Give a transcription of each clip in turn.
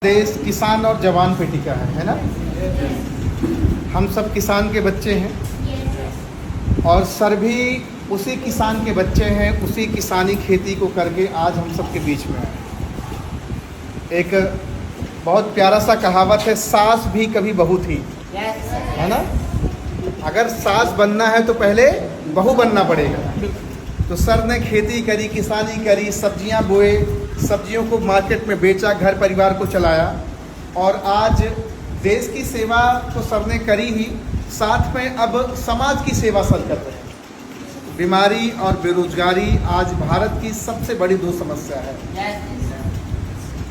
देश किसान और जवान पे टिका है ना। हम सब किसान के बच्चे हैं और सर भी उसी किसान के बच्चे हैं, उसी किसानी खेती को करके आज हम सब के बीच में आए। एक बहुत प्यारा सा कहावत है, सास भी कभी बहू थी, है ना। अगर सास बनना है तो पहले बहू बनना पड़ेगा। तो सर ने खेती करी, किसानी करी, सब्जियां बोए, सब्जियों को मार्केट में बेचा, घर परिवार को चलाया और आज देश की सेवा तो सर ने करी ही, साथ में अब समाज की सेवा सर कर रहे हैं। बीमारी और बेरोजगारी आज भारत की सबसे बड़ी दो समस्या है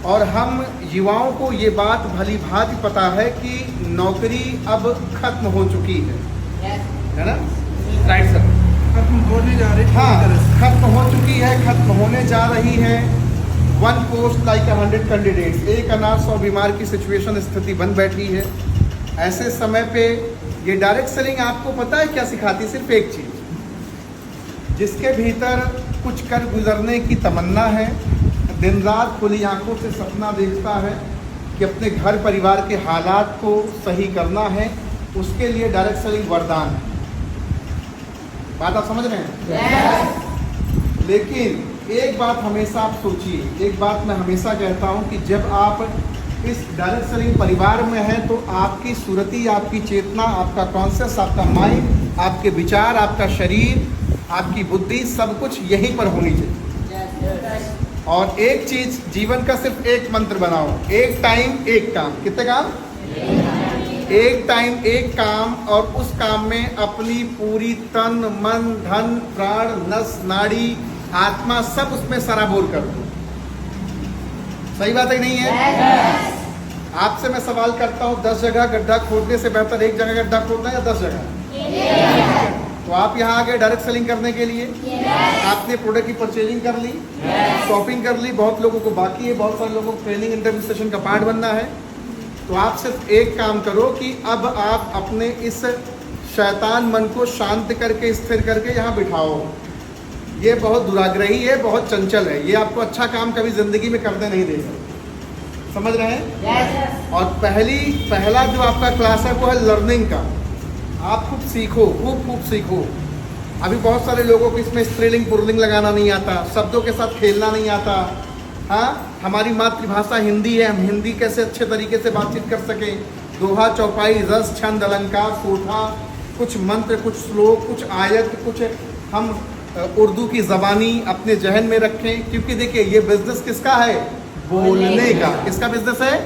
और हम युवाओं को ये बात भली भांति पता है कि नौकरी अब खत्म हो चुकी है ना। राइट सर, खत्म होने जा रही है। हाँ, खत्म हो चुकी है, खत्म होने जा रही है। 1 पोस्ट लाइक 100 कैंडिडेट्स, एक अनार 100 बीमार की सिचुएशन स्थिति बन बैठी है। ऐसे समय पे ये डायरेक्ट सेलिंग आपको पता है क्या सिखाती? सिर्फ एक चीज़, जिसके भीतर कुछ कर गुजरने की तमन्ना है, दिन रात खुली आंखों से सपना देखता है कि अपने घर परिवार के हालात को सही करना है, उसके लिए डायरेक्ट सेलिंग वरदान है। बात आप समझ रहे हैं? लेकिन एक बात हमेशा आप सोचिए, एक बात मैं हमेशा कहता हूं कि जब आप इस डायरेक्ट सेलिंग परिवार में हैं तो आपकी सुरती, आपकी चेतना, आपका कॉन्शियस, आपका माइंड, आपके विचार, आपका शरीर, आपकी बुद्धि, सब कुछ यहीं पर होनी चाहिए। और एक चीज जीवन का सिर्फ एक मंत्र बनाओ, एक टाइम एक काम। कितने काम? एक टाइम एक काम, और उस काम में अपनी पूरी तन मन धन प्राण नस नाड़ी आत्मा सब उसमें सराबोर कर दो। सही बात है नहीं है? आपसे मैं सवाल करता हूँ, 10 जगह गड्ढा खोदने से बेहतर एक जगह गड्ढा खोदना या 10 जगह? तो आप यहाँ आ गए डायरेक्ट सेलिंग करने के लिए। आपने प्रोडक्ट की परचेजिंग कर ली, शॉपिंग कर ली। बहुत लोगों को बाकी है, बहुत सारे लोगों को ट्रेनिंग इंटरव्यू सेशन का पार्ट बनना है। तो आप सिर्फ एक काम करो कि अब आप अपने इस शैतान मन को शांत करके, स्थिर करके यहाँ बिठाओ। ये बहुत दुराग्रही है, बहुत चंचल है, ये आपको अच्छा काम कभी जिंदगी में करने नहीं देगा। समझ रहे हैं? और पहला जो आपका क्लास है वो है लर्निंग का। आप खूब सीखो, खूब सीखो। अभी बहुत सारे लोगों को इसमें स्त्रीलिंग पुल्लिंग लगाना नहीं आता, शब्दों के साथ खेलना नहीं आता। हाँ, हमारी मातृभाषा हिंदी है, हम हिंदी कैसे अच्छे तरीके से बातचीत कर सकें। दोहा चौपाई, रस, छंद, अलंकार, सोठा, कुछ मंत्र, कुछ श्लोक, कुछ आयत, कुछ हम उर्दू की ज़बानी अपने जहन में रखें। क्योंकि देखिए, ये बिजनेस किसका है? बोलने का। किसका बिजनेस है?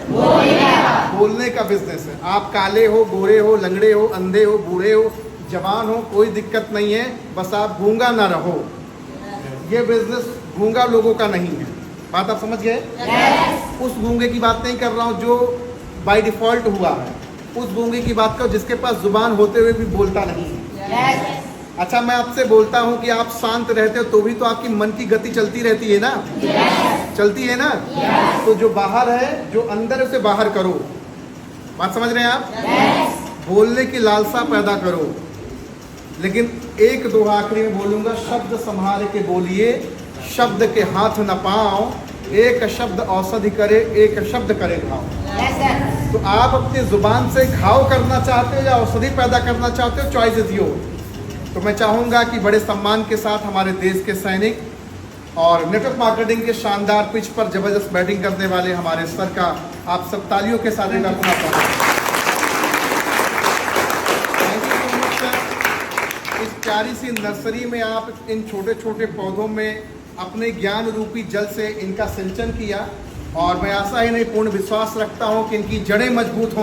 बोलने का बिजनेस है। आप काले हो, गोरे हो, लंगड़े हो, अंधे हो, बूढ़े हो, जवान हो, कोई दिक्कत नहीं है, बस आप गूंगा ना रहो। ये बिजनेस गूंगा लोगों का नहीं है। बात आप समझ गए? उस गूंगे की बात नहीं कर रहा हूँ जो बाय डिफॉल्ट हुआ है, उस गूंगे की बात करो जिसके पास जुबान होते हुए भी बोलता नहीं है। अच्छा, मैं आपसे बोलता हूँ कि आप शांत रहते हो तो भी तो आपकी मन की गति चलती रहती है ना। चलती है ना। तो जो बाहर है, जो अंदर है, उसे बाहर करो। बात समझ रहे हैं आप? बोलने की लालसा पैदा करो। लेकिन एक दो आखिरी में बोलूंगा, शब्द संभाल के बोलिए, शब्द के हाथ न पाओ, एक शब्द औषधि करे, एक शब्द करे घाव। तो आप अपनी जुबान से घाव करना चाहते हो या औषधि पैदा करना चाहते हो? Choice is your. तो मैं चाहूँगा कि बड़े सम्मान के साथ हमारे देश के सैनिक और नेटवर्क मार्केटिंग के शानदार पिच पर जबरदस्त बैटिंग करने वाले हमारे सर का आप सब तालियों के साथ एक अपना इस प्यारी सी नर्सरी में आप इन छोटे छोटे पौधों में अपने ज्ञान रूपी जल से इनका सिंचन किया और मैं आशा ही नहीं पूर्ण विश्वास रखता हूँ कि इनकी जड़ें मजबूत होंगी।